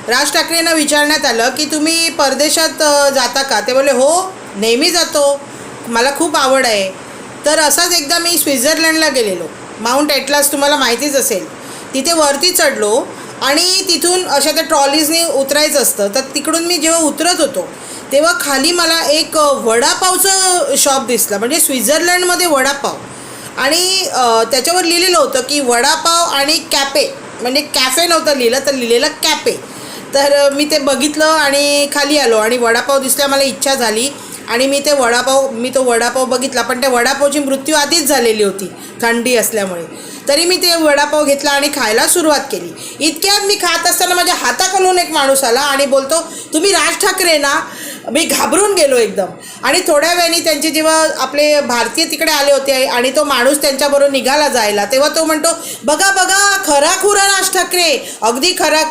राज ठाकरेंना विचारण्यात आलं की तुम्ही परदेशात जाता का? ते बोलले हो, नेहमी जातो, मला खूप आवड आहे. तर असाच एकदा मी स्वित्झर्लंडला गेलेलो. माउंट ॲटलास तुम्हाला माहितीच असेल. तिथे वरती चढलो आणि तिथून अशा त्या ट्रॉलीजनी उतरायचं असतं. तर तिकडून मी जेव्हा उतरत होतो तेव्हा खाली मला एक वडापावचं शॉप दिसलं, म्हणजे स्वित्झर्लंडमध्ये वडापाव. आणि त्याच्यावर लिहिलेलं होतं की वडापाव आणि कॅफे, म्हणजे कॅफे नव्हतं लिहिलं तर लिहिलेलं कॅफे. तर मी ते बघितलं आणि खाली आलो आणि वडापाव दिसल्या मला इच्छा झाली आणि मी तो वडापाव बघितला. पण त्या वडापावची मृत्यू आधीच झालेली होती थंडी असल्यामुळे. तरी मी ते वडापाव घेतला आणि खायला सुरुवात केली. इतक्यात मी खात असताना माझ्या हाताखालून एक माणूस आला आणि बोलतो, तुम्ही राज ठाकरे ना? मी घाबरून गेलो एकदम. आणि थोड्या वेळाने त्यांचे जेव्हा आपले भारतीय तिकडे आले होते आणि तो माणूस त्यांच्याबरोबर निघाला जायला, तेव्हा तो म्हणतो, बघा बघा, खराखुरा राज ठाकरे, अगदी खरा